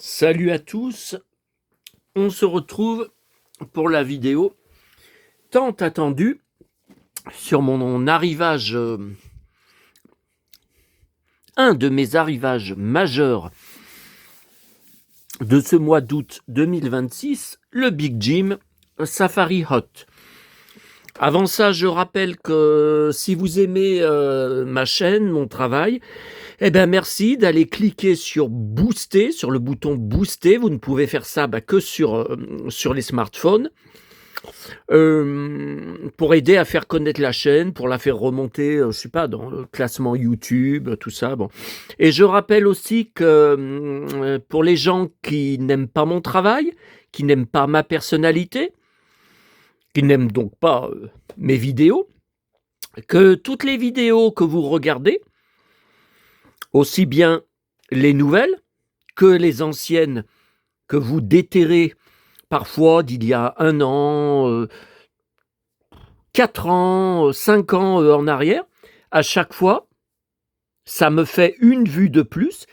Salut à tous, on se retrouve pour la vidéo tant attendue sur mon arrivage, un de mes arrivages majeurs de ce mois d'août 2026, le Big Jim Safari Hot. Avant ça, je rappelle que si vous aimez ma chaîne, mon travail, eh bien merci d'aller cliquer sur Booster, sur le bouton Booster. Vous ne pouvez faire ça que sur les smartphones. Pour aider à faire connaître la chaîne, pour la faire remonter, je sais pas, dans le classement YouTube, tout ça. Bon. Et je rappelle aussi que pour les gens qui n'aiment pas mon travail, qui n'aiment pas ma personnalité, qui n'aiment donc pas mes vidéos, que toutes les vidéos que vous regardez, aussi bien les nouvelles que les anciennes que vous déterrez parfois d'il y a 1 an, 4 ans, 5 ans en arrière, à chaque fois, ça me fait une vue de plus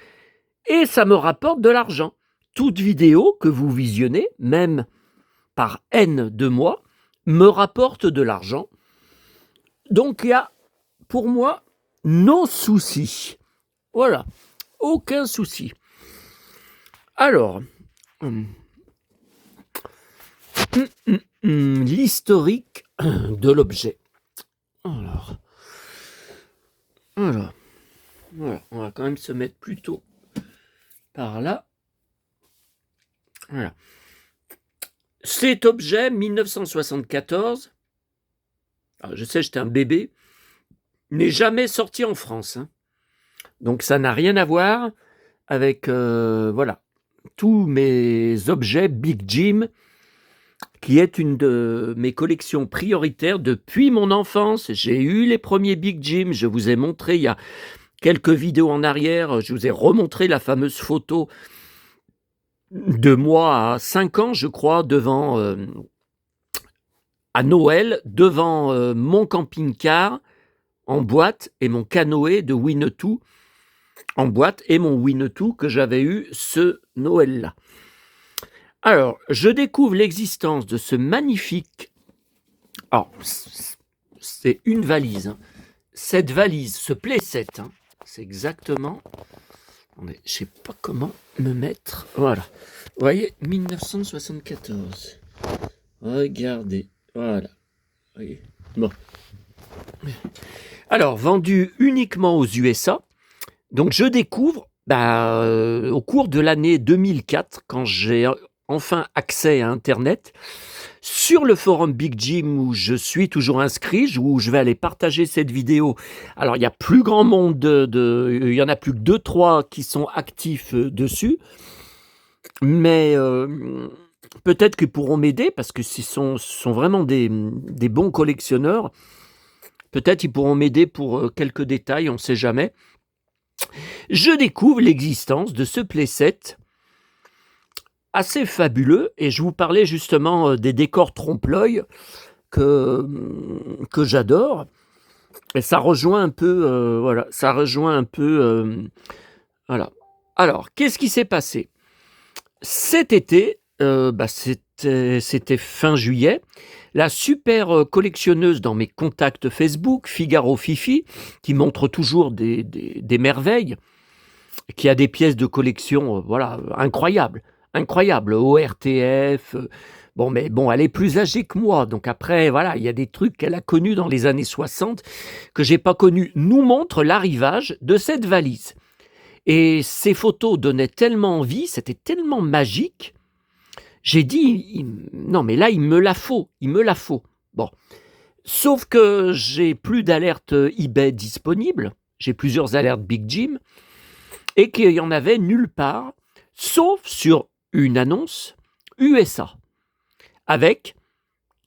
et ça me rapporte de l'argent. Toute vidéo que vous visionnez, même par N de mois, me rapporte de l'argent. Donc il y a, pour moi, no souci. Voilà, aucun souci. Alors, l'historique de l'objet. Alors, voilà, on va quand même se mettre plutôt par là. Voilà. Cet objet, 1974, alors je sais, j'étais un bébé, n'est jamais sorti en France. Donc ça n'a rien à voir avec voilà, tous mes objets Big Jim, qui est une de mes collections prioritaires depuis mon enfance. J'ai eu les premiers Big Jim, je vous ai montré il y a quelques vidéos en arrière, je vous ai remontré la fameuse photo de moi à 5 ans, je crois, devant, à Noël, devant mon camping-car en boîte et mon canoë de Winnetou en boîte et mon Winnetou que j'avais eu ce Noël-là. Alors, je découvre l'existence de ce magnifique... Alors, c'est une valise. Cette valise, ce playset, c'est exactement... Je ne sais pas comment me mettre... Voilà. Vous voyez, 1974. Regardez. Voilà. Vous voyez. Bon. Alors, vendu uniquement aux USA. Donc, je découvre, au cours de l'année 2004, quand j'ai enfin accès à Internet, sur le forum Big Jim où je suis toujours inscrit, où je vais aller partager cette vidéo. Alors, il y a plus grand monde, il y en a plus que 2-3 qui sont actifs dessus, mais peut-être qu'ils pourront m'aider, parce que ce sont vraiment des bons collectionneurs. Peut-être ils pourront m'aider pour quelques détails, on ne sait jamais. Je découvre l'existence de ce playset assez fabuleux, et je vous parlais justement des décors trompe-l'œil que j'adore, et ça rejoint un peu, voilà, ça rejoint un peu, voilà. Alors, qu'est-ce qui s'est passé? Cet été, c'était fin juillet, la super collectionneuse dans mes contacts Facebook, Figaro Fifi, qui montre toujours des merveilles, qui a des pièces de collection, voilà, incroyables, ORTF. Mais elle est plus âgée que moi, donc après, voilà, il y a des trucs qu'elle a connus dans les années 60 que j'ai pas connus. Nous montre l'arrivage de cette valise. Et ces photos donnaient tellement envie, c'était tellement magique. J'ai dit, non, mais là, il me la faut. Bon. Sauf que j'ai plus d'alerte eBay disponible. J'ai plusieurs alertes Big Jim. Et qu'il y en avait nulle part, sauf sur une annonce USA, avec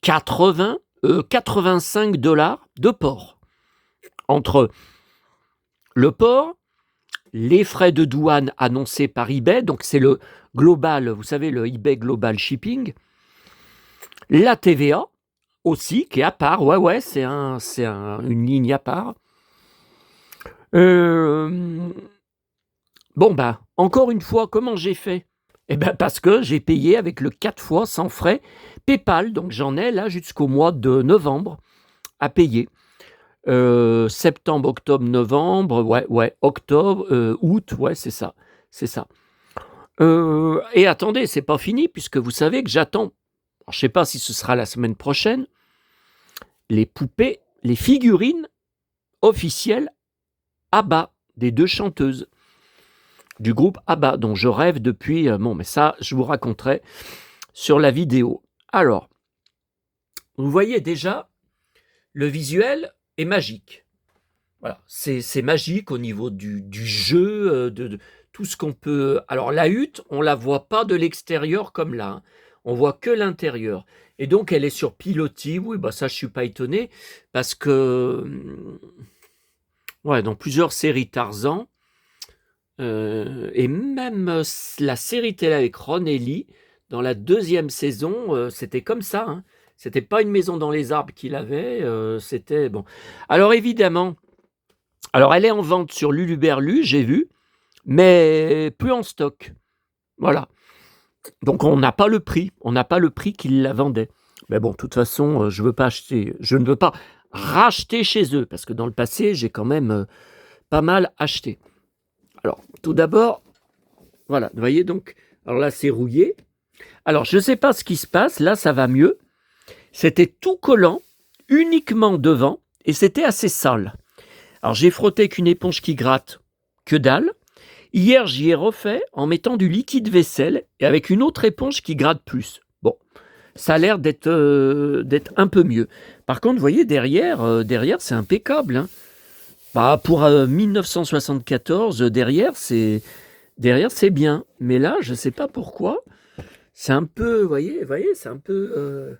85 $ de port. Entre le port, les frais de douane annoncés par eBay, donc c'est le global, vous savez, le eBay Global Shipping, la TVA aussi, qui est à part, c'est une ligne à part. Encore une fois, comment j'ai fait? Eh ben parce que j'ai payé avec le 4 fois sans frais PayPal. Donc j'en ai là jusqu'au mois de novembre à payer. Septembre, octobre, novembre, ouais, octobre, août, ouais, c'est ça, c'est ça. Et attendez, c'est pas fini puisque vous savez que j'attends, alors, je sais pas si ce sera la semaine prochaine, les poupées, les figurines officielles ABBA, des 2 chanteuses du groupe ABBA, dont je rêve depuis, bon, mais ça, je vous raconterai sur la vidéo. Alors, vous voyez déjà, le visuel est magique. Voilà, c'est magique au niveau du jeu, de tout ce qu'on peut. Alors, la hutte, on la voit pas de l'extérieur comme là, hein. On voit que l'intérieur. Et donc, elle est sur pilotis. Oui, bah ça, je suis pas étonné parce que, ouais, dans plusieurs séries Tarzan, et même la série télé avec Ron et Lee, dans la 2e saison, c'était comme ça, hein. C'était pas une maison dans les arbres qu'il avait, c'était bon. Alors évidemment, alors elle est en vente sur Luluberlu, j'ai vu, mais plus en stock. Voilà. Donc on n'a pas le prix, qu'il la vendait. Mais bon, de toute façon, je ne veux pas racheter chez eux, parce que dans le passé, j'ai quand même pas mal acheté. Alors, tout d'abord, voilà, vous voyez donc, alors là c'est rouillé. Alors je ne sais pas ce qui se passe, là ça va mieux. C'était tout collant, uniquement devant, et c'était assez sale. Alors j'ai frotté avec une éponge qui gratte, que dalle. Hier j'y ai refait en mettant du liquide vaisselle et avec une autre éponge qui gratte plus. Bon, ça a l'air d'être un peu mieux. Par contre, vous voyez, derrière c'est impeccable, hein. Bah, pour 1974, derrière c'est bien. Mais là, je ne sais pas pourquoi. C'est un peu, vous voyez, c'est un peu.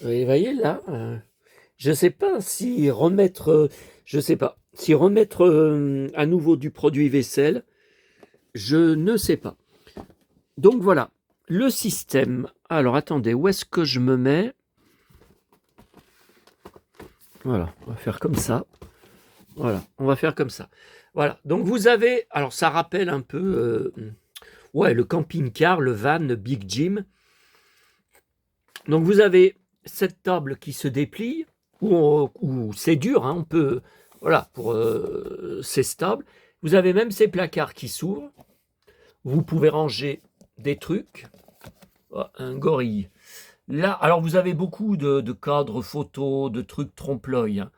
Vous voyez là, je ne sais pas si remettre, je sais pas, si remettre à nouveau du produit vaisselle, je ne sais pas. Donc voilà, le système. Alors attendez, où est-ce que je me mets? Voilà, on va faire comme ça. Voilà, on va faire comme ça. Voilà, donc vous avez, alors ça rappelle un peu, ouais, le camping-car, le van Big Jim. Donc vous avez cette table qui se déplie, où c'est dur, hein, on peut, voilà, c'est stable. Vous avez même ces placards qui s'ouvrent. Vous pouvez ranger des trucs. Oh, un gorille. Là, alors vous avez beaucoup de cadres photos, de trucs trompe-l'œil, hein.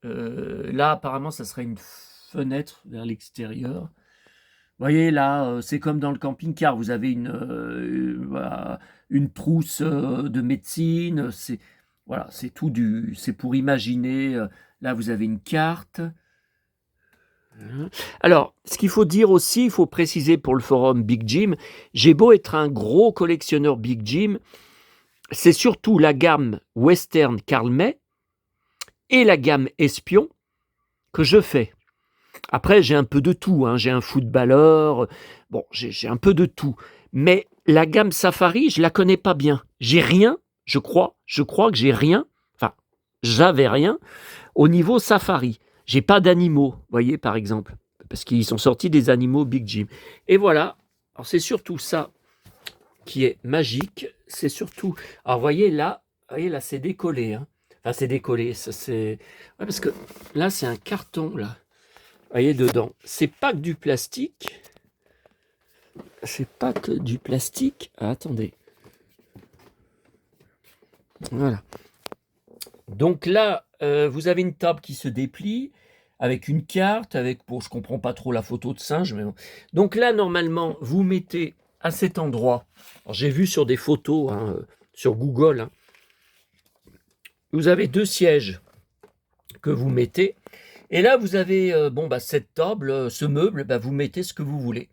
Là, apparemment, ça serait une fenêtre vers l'extérieur. Vous voyez, là, c'est comme dans le camping-car. Vous avez voilà, une trousse de médecine. Voilà, c'est pour imaginer. Là, vous avez une carte. Alors, ce qu'il faut dire aussi, il faut préciser pour le forum Big Jim, j'ai beau être un gros collectionneur Big Jim, c'est surtout la gamme Western Karl May et la gamme Espion que je fais. Après, j'ai un peu de tout, hein. J'ai un footballeur, bon, j'ai un peu de tout. Mais la gamme Safari, je la connais pas bien. J'ai rien, je crois que j'ai rien, enfin, j'avais rien au niveau Safari. J'ai pas d'animaux, vous voyez, par exemple, parce qu'ils sont sortis des animaux Big Jim. Et voilà, alors c'est surtout ça qui est magique, c'est surtout... Alors, voyez là, c'est décollé, hein. Enfin, c'est décollé, ça c'est... Ouais, parce que là, c'est un carton, là. Vous voyez dedans, c'est pas que du plastique. C'est pas que du plastique. Ah, attendez. Voilà. Donc là, vous avez une table qui se déplie avec une carte, avec, bon, je comprends pas trop la photo de singe, mais bon. Donc là, normalement, vous mettez à cet endroit. Alors, j'ai vu sur des photos, hein, sur Google, hein, vous avez 2 sièges que vous mettez. Et là, vous avez bon, bah, cette table, ce meuble, bah, vous mettez ce que vous voulez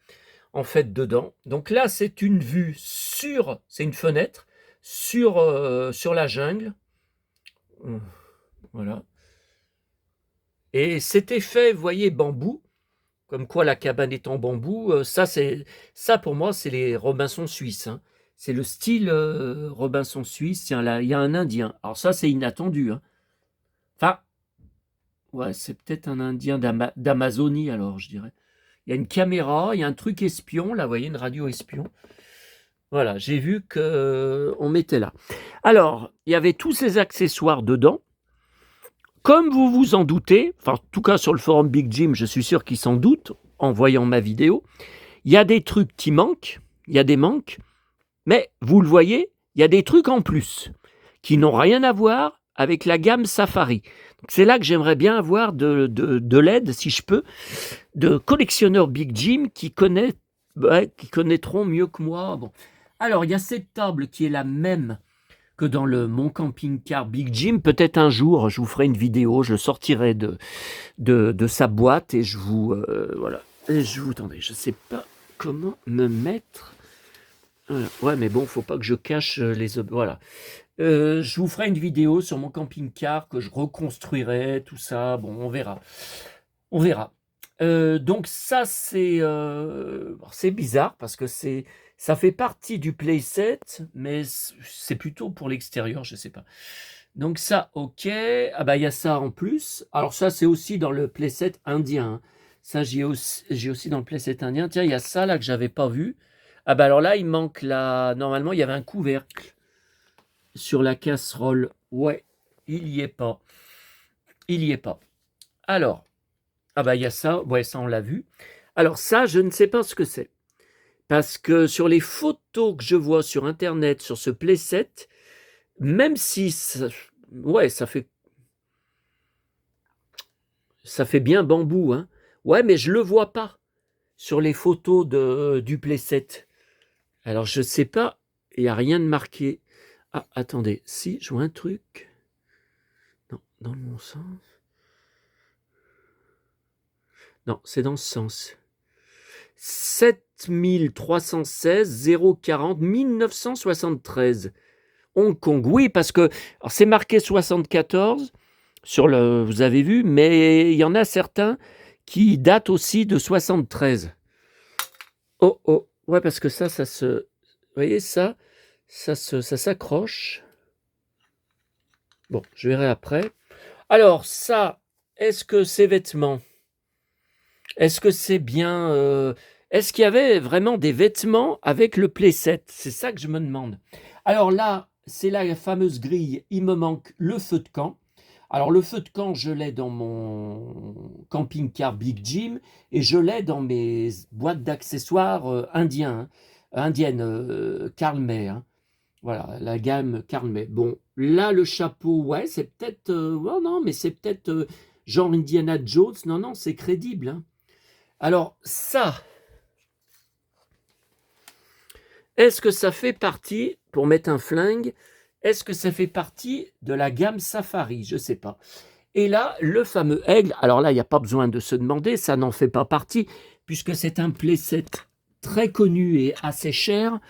en fait dedans. Donc là, c'est une vue c'est une fenêtre sur la jungle. Voilà. Et cet effet, vous voyez, bambou, comme quoi la cabane est en bambou, ça pour moi, c'est les Robinson suisses, hein. C'est le style Robinson suisse. Tiens, là, il y a un Indien. Alors ça, c'est inattendu, hein. Enfin, ouais, c'est peut-être un Indien d'Amazonie, alors, je dirais. il y a une caméra, il y a un truc espion, là, vous voyez, une radio espion. Voilà, j'ai vu qu'on mettait là. Alors, il y avait tous ces accessoires dedans. Comme vous vous en doutez, enfin, en tout cas sur le forum Big Jim, je suis sûr qu'ils s'en doutent en voyant ma vidéo, il y a des trucs qui manquent, il y a des manques, mais vous le voyez, il y a des trucs en plus qui n'ont rien à voir avec la gamme Safari. C'est là que j'aimerais bien avoir de l'aide, si je peux, de collectionneurs Big Jim qui connaîtront mieux que moi. Bon. Alors, il y a cette table qui est la même que dans mon camping-car Big Jim. Peut-être un jour, je vous ferai une vidéo, je sortirai de sa boîte et je vous... voilà. Et attendez, je ne sais pas comment me mettre... Voilà. Ouais, mais bon, faut pas que je cache les objets. Voilà. Je vous ferai une vidéo sur mon camping-car que je reconstruirai, tout ça. Bon, on verra. On verra. Donc ça, c'est bizarre parce que ça fait partie du playset, mais c'est plutôt pour l'extérieur, je sais pas. Donc ça, ok. Ah bah il y a ça en plus. Alors ça, c'est aussi dans le playset indien. Hein. Ça, j'ai aussi dans le playset indien. Tiens, il y a ça là que j'avais pas vu. Ah bah alors là, il manque là. Normalement, il y avait un couvercle sur la casserole. Ouais, il y est pas. Il y est pas. Alors, ah bah il y a ça. Ouais, ça on l'a vu. Alors ça, je ne sais pas ce que c'est. Parce que sur les photos que je vois sur Internet, sur ce playset, même si ouais, ça fait bien bambou, hein. Ouais, mais je le vois pas sur les photos du playset. Alors je sais pas, il n'y a rien de marqué. Ah, attendez, si, je vois un truc. Non, dans le bon sens. Non, c'est dans ce sens. 7316 040 1973. Hong Kong. Oui, parce que c'est marqué 74 vous avez vu, mais il y en a certains qui datent aussi de 73. Oh, oh, ouais, parce que ça se... Vous voyez, ça s'accroche. Bon, je verrai après. Alors, ça, est-ce que ces vêtements, est-ce que c'est bien... est-ce qu'il y avait vraiment des vêtements avec le playset? C'est ça que je me demande. Alors là, c'est la fameuse grille. Il me manque le feu de camp. Alors le feu de camp, je l'ai dans mon camping-car Big Jim et je l'ai dans mes boîtes d'accessoires indiennes, Karl May. Hein. Voilà, la gamme Karl May. Bon, là le chapeau, ouais, c'est peut-être... oh non, mais c'est peut-être genre Indiana Jones. Non, non, c'est crédible. Hein. Alors ça, est-ce que ça fait partie, pour mettre un flingue, est-ce que ça fait partie de la gamme Safari? Je ne sais pas. Et là, le fameux aigle, alors là, il n'y a pas besoin de se demander, ça n'en fait pas partie, puisque c'est un playset très connu et assez cher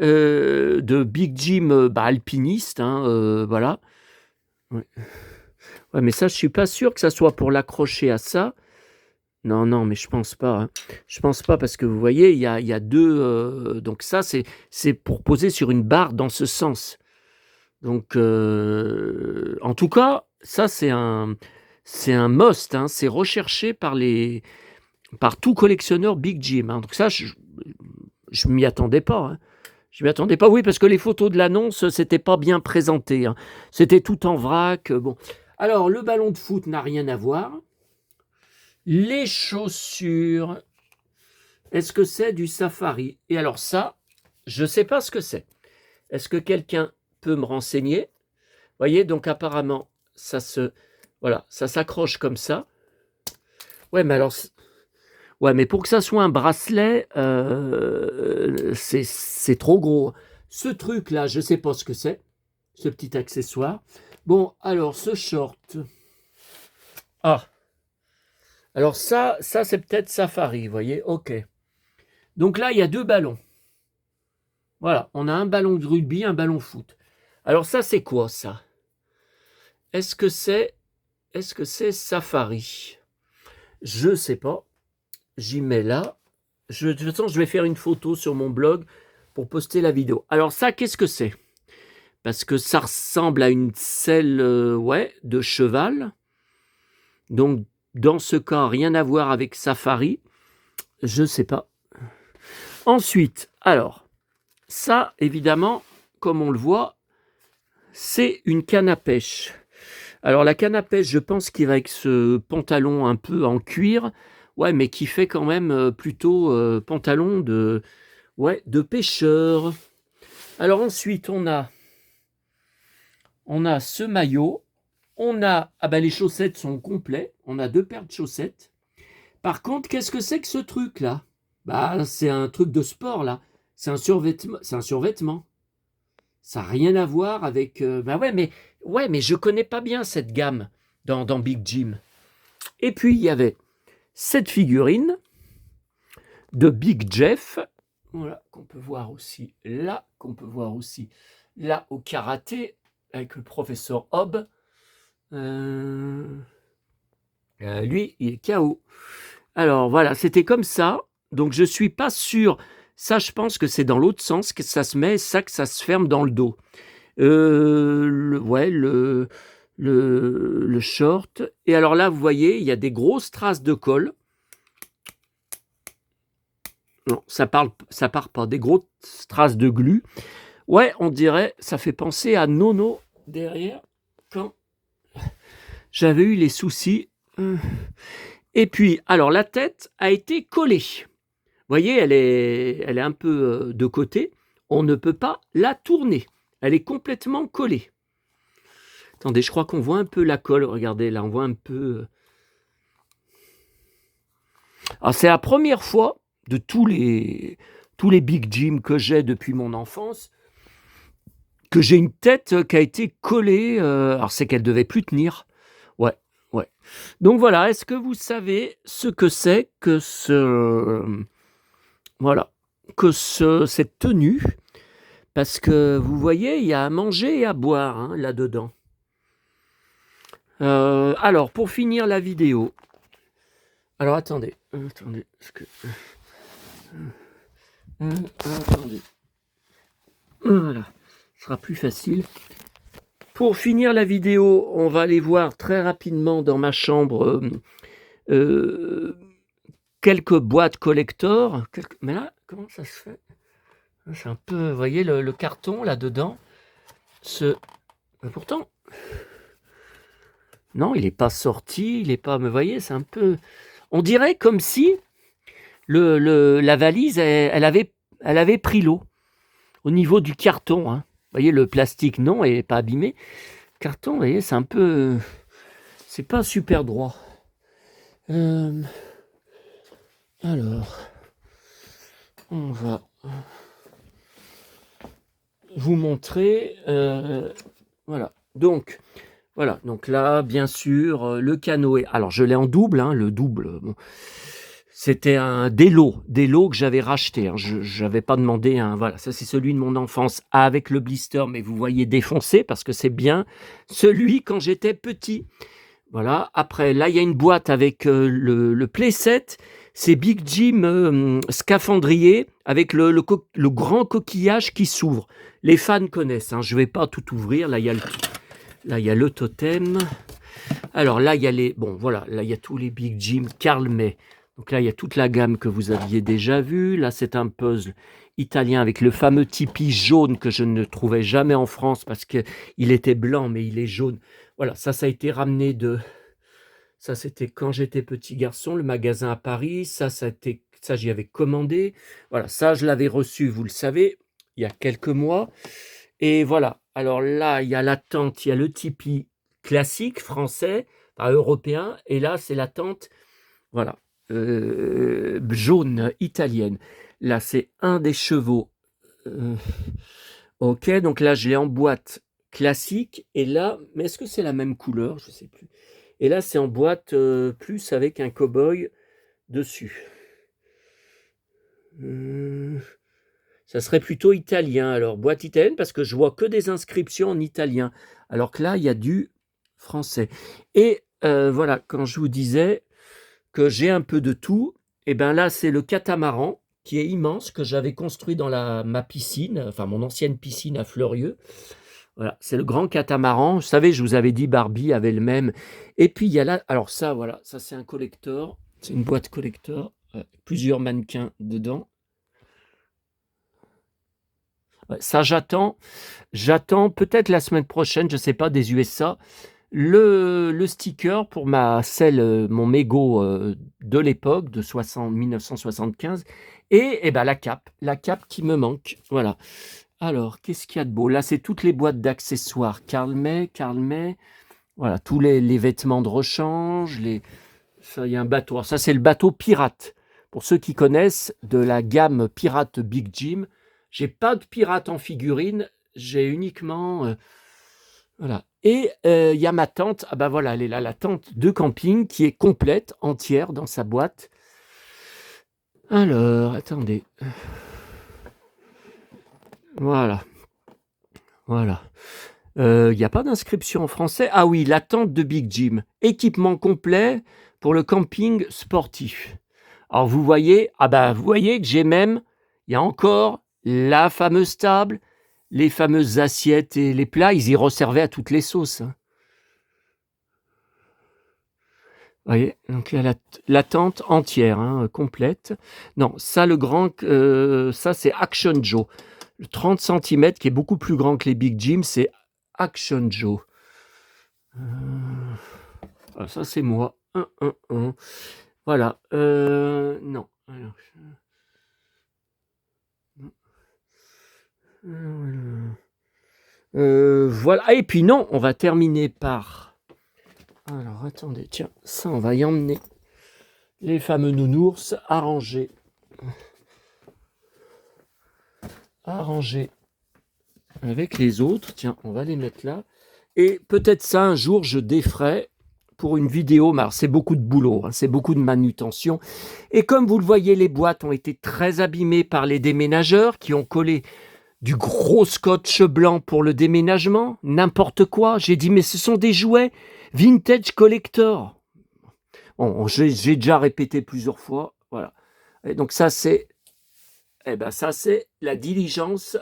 de Big Jim alpiniste, hein, voilà. Ouais. Ouais, mais ça, je ne suis pas sûr que ça soit pour l'accrocher à ça. Non, non, mais je pense pas. Hein. Je pense pas parce que vous voyez, il y a deux. Donc ça, c'est pour poser sur une barre dans ce sens. Donc, en tout cas, ça c'est un must. Hein. C'est recherché par tout collectionneur Big Jim. Hein. Donc ça, je m'y attendais pas. Hein. Je m'y attendais pas. Oui, parce que les photos de l'annonce, c'était pas bien présenté. Hein. C'était tout en vrac. Bon. Alors, le ballon de foot n'a rien à voir. Les chaussures, est-ce que c'est du safari? Et alors ça, je ne sais pas ce que c'est. Est-ce que quelqu'un peut me renseigner? Vous voyez, donc apparemment, ça s'accroche comme ça. Ouais, mais alors, ouais, mais pour que ça soit un bracelet, c'est trop gros. Ce truc-là, je ne sais pas ce que c'est, ce petit accessoire. Bon, alors, ce short. Ah, alors ça c'est peut-être Safari, vous voyez, ok. Donc là, il y a deux ballons. Voilà, on a un ballon de rugby, un ballon foot. Alors ça, c'est quoi ça? Est-ce que c'est Safari? Je sais pas. J'y mets là. De toute façon, je vais faire une photo sur mon blog pour poster la vidéo. Alors ça, qu'est-ce que c'est? Parce que ça ressemble à une selle de cheval. Donc, dans ce cas, rien à voir avec Safari. Je sais pas. Ensuite, alors, ça, évidemment, comme on le voit, c'est une canne à pêche. Alors, la canne à pêche, je pense qu'il va avec ce pantalon un peu en cuir, ouais, mais qui fait quand même plutôt pantalon de pêcheur. Alors ensuite, on a ce maillot. On a, ah ben les chaussettes sont complets. On a 2 paires de chaussettes. Par contre, qu'est-ce que c'est que ce truc-là? Bah, c'est un truc de sport, là. C'est un survêtement. C'est un survêtement. Ça n'a rien à voir avec... bah ouais, mais je connais pas bien cette gamme dans Big Jim. Et puis, il y avait cette figurine de Big Jeff. Voilà, qu'on peut voir aussi là au karaté avec le professeur Hobb. Lui, il est KO. Alors voilà, c'était comme ça. Donc je suis pas sûr. Ça, je pense que c'est dans l'autre sens que ça se met, ça que ça se ferme dans le dos. Le short. Et alors là, vous voyez, il y a des grosses traces de colle. Non, ça part pas. Des grosses traces de glu. Ouais, on dirait, ça fait penser à Nono derrière quand j'avais eu les soucis. Et puis, alors la tête a été collée. Vous voyez, elle est un peu de côté. On ne peut pas la tourner. Elle est complètement collée. Attendez, je crois qu'on voit un peu la colle. Regardez, là, on voit un peu... Alors, c'est la première fois de tous les Big Jim que j'ai depuis mon enfance que j'ai une tête qui a été collée. Alors, c'est qu'elle devait plus tenir. Ouais. Donc, voilà. Est-ce que vous savez ce que c'est que cette tenue? Parce que vous voyez, il y a à manger et à boire hein, là-dedans. Alors, pour finir la vidéo. Alors, attendez. Attendez. Voilà. Ce sera plus facile. Pour finir la vidéo, on va aller voir très rapidement dans ma chambre quelques boîtes collector. Mais là, comment ça se fait? C'est un peu, vous voyez, le carton là-dedans. Pourtant, non, il n'est pas sorti, il n'est pas... Mais vous voyez, c'est un peu... On dirait comme si la valise, elle avait pris l'eau au niveau du carton. Hein. Vous voyez, le plastique, non, il n'est pas abîmé. Le carton, vous voyez, c'est un peu... C'est pas super droit. Alors, on va vous montrer... voilà, donc là, bien sûr, le canoë. Alors, je l'ai en double, hein, le double. Bon. C'était des lots que j'avais rachetés. Hein. Je n'avais pas demandé un. Voilà, ça c'est celui de mon enfance avec le blister, mais vous voyez défoncé parce que c'est bien celui quand j'étais petit. Voilà. Après, là, il y a une boîte avec le playset. C'est Big Jim scaphandrier avec le grand coquillage qui s'ouvre. Les fans connaissent. Hein. Je ne vais pas tout ouvrir. Là, il y a le totem. Alors là, il y a là, il y a tous les Big Jim Karl May. Donc là, il y a toute la gamme que vous aviez déjà vue. Là, c'est un puzzle italien avec le fameux Tipeee jaune que je ne trouvais jamais en France parce qu'il était blanc, mais il est jaune. Voilà, ça a été ramené de... Ça, c'était quand j'étais petit garçon, le magasin à Paris. Ça j'y avais commandé. Voilà, ça, je l'avais reçu, vous le savez, il y a quelques mois. Et voilà, alors là, il y a la tente, il y a le Tipeee classique, français, européen. Et là, c'est la tente, voilà, jaune, italienne. Là, c'est un des chevaux. Ok, donc là, je l'ai en boîte classique. Et là, mais est-ce que c'est la même couleur? Je ne sais plus. Et là, c'est en boîte plus avec un cow-boy dessus. Ça serait plutôt italien. Alors, boîte italienne, parce que je vois que des inscriptions en italien. Alors que là, il y a du français. Et voilà, quand je vous disais que j'ai un peu de tout, et bien là, c'est le catamaran qui est immense, que j'avais construit dans ma piscine, enfin mon ancienne piscine à Fleurieux. Voilà, c'est le grand catamaran. Vous savez, je vous avais dit Barbie avait le même. Et puis il y a là, alors ça, voilà, ça c'est un collector, c'est une boîte collector. plusieurs mannequins dedans. Ouais, ça, j'attends peut-être la semaine prochaine, je sais pas, des USA, le sticker pour mon mégot de l'époque, de 1975, et ben la cape qui me manque. Voilà. Alors, qu'est-ce qu'il y a de beau? Là, c'est toutes les boîtes d'accessoires. Karl May. Voilà, tous les vêtements de rechange. Ça, il y a un bateau. Alors, ça, c'est le bateau pirate. Pour ceux qui connaissent de la gamme pirate Big Jim, j'ai pas de pirate en figurine, j'ai uniquement voilà. Et il y a ma tente. Ah ben voilà, elle est là, la tente de camping qui est complète, entière dans sa boîte. Alors, attendez. Voilà. Il n'y a pas d'inscription en français. Ah oui, la tente de Big Jim. Équipement complet pour le camping sportif. Alors vous voyez que j'ai même, il y a encore la fameuse table, les fameuses assiettes et les plats, ils y resservaient à toutes les sauces. Hein. Vous voyez, donc il y a la tente entière, hein, complète. Non, ça ça c'est Action Joe. Le 30 cm qui est beaucoup plus grand que les Big Jim, c'est Action Joe. Ça c'est moi. Voilà. Non. Alors, voilà. Ah, et puis non, on va terminer par... Alors, attendez, tiens, ça, on va y emmener les fameux nounours arrangés avec les autres. Tiens, on va les mettre là. Et peut-être ça, un jour, je déferai pour une vidéo. Mais alors, c'est beaucoup de boulot, hein, c'est beaucoup de manutention. Et comme vous le voyez, les boîtes ont été très abîmées par les déménageurs qui ont collé du gros scotch blanc pour le déménagement, n'importe quoi. J'ai dit, mais ce sont des jouets vintage collector. Bon, j'ai déjà répété plusieurs fois. Voilà. Et donc ça, c'est la diligence.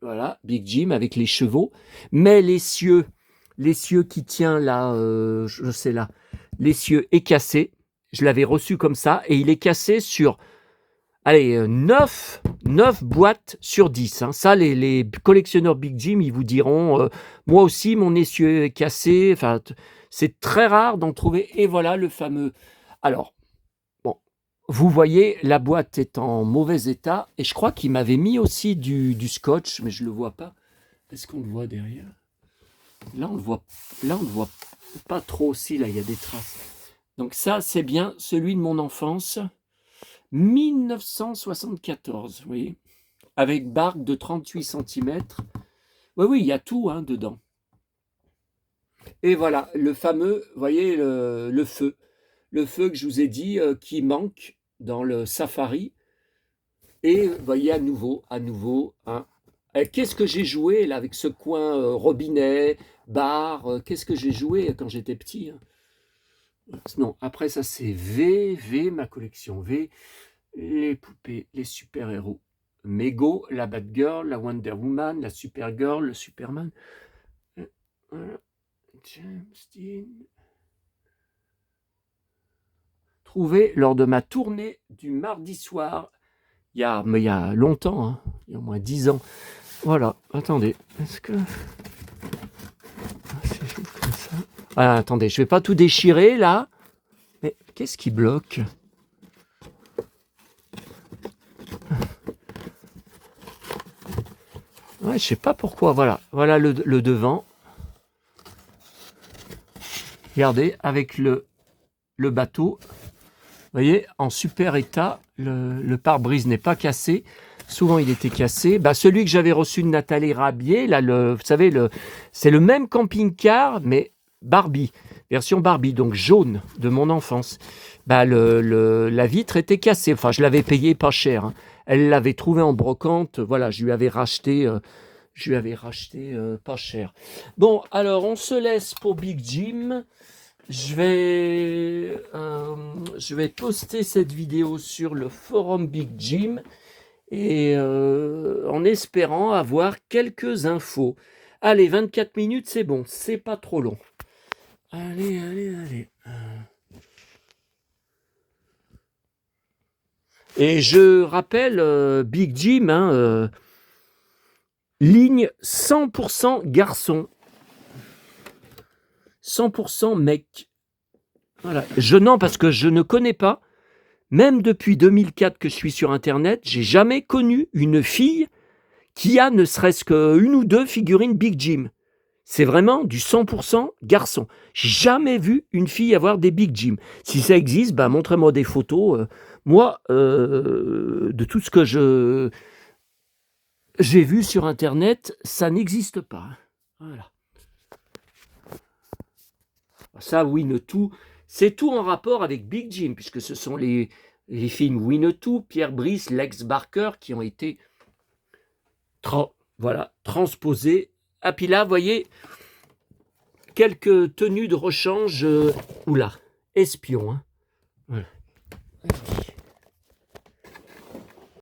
Voilà, Big Jim avec les chevaux. Mais l'essieu qui tient là, je sais là, l'essieu est cassé. Je l'avais reçu comme ça et il est cassé sur... Allez, 9 boîtes sur 10. Hein. Ça, les collectionneurs Big Jim, ils vous diront, moi aussi, mon essieu est cassé. Enfin, c'est très rare d'en trouver. Et voilà le fameux. Alors, bon, vous voyez, la boîte est en mauvais état. Et je crois qu'il m'avait mis aussi du scotch, mais je ne le vois pas. Est-ce qu'on le voit derrière? Là, on le voit pas trop aussi. Là, il y a des traces. Donc ça, c'est bien celui de mon enfance. 1974, vous voyez, avec barque de 38 cm. Oui, il y a tout hein, dedans. Et voilà, le fameux, vous voyez, le feu. Le feu que je vous ai dit qui manque dans le safari. Et vous voyez, à nouveau, hein. Qu'est-ce que j'ai joué là avec ce coin robinet, bar, qu'est-ce que j'ai joué quand j'étais petit hein. Non, après ça c'est ma collection V. Les poupées, les super-héros. Mego, la Batgirl, la Wonder Woman, la Supergirl, le Superman. James Dean. Trouvé lors de ma tournée du mardi soir. Il y a longtemps, hein, il y a au moins 10 ans. Voilà, attendez. Est-ce que... c'est comme ça. Ah, attendez, je ne vais pas tout déchirer là. Mais qu'est-ce qui bloque ? Ouais, je sais pas pourquoi. Voilà le devant. Regardez, avec le bateau. Vous voyez, en super état. Le pare-brise n'est pas cassé. Souvent, il était cassé. Celui que j'avais reçu de Nathalie Rabier, là, vous savez, c'est le même camping-car, mais Barbie, version Barbie, donc jaune, de mon enfance. La vitre était cassée. Enfin, je l'avais payé pas cher. Hein. Elle l'avait trouvé en brocante. Voilà, je lui avais racheté pas cher. Bon, alors on se laisse pour Big Jim. Je vais poster cette vidéo sur le forum Big Jim et en espérant avoir quelques infos. Allez, 24 minutes, c'est bon, c'est pas trop long. Allez. Et je rappelle, Big Jim, ligne 100% garçon. 100% mec. Voilà. Non, parce que je ne connais pas, même depuis 2004 que je suis sur Internet, j'ai jamais connu une fille qui a ne serait-ce qu'une ou deux figurines Big Jim. C'est vraiment du 100% garçon. J'ai jamais vu une fille avoir des Big Jim. Si ça existe, montrez-moi des photos. Moi, de tout ce que j'ai vu sur Internet, ça n'existe pas. Voilà. Ça, Winnetou, c'est tout en rapport avec Big Jim, puisque ce sont les films Winnetou, Pierre Brice, Lex Barker, qui ont été transposés. Ah, puis là, vous voyez, quelques tenues de rechange, espion. Voilà.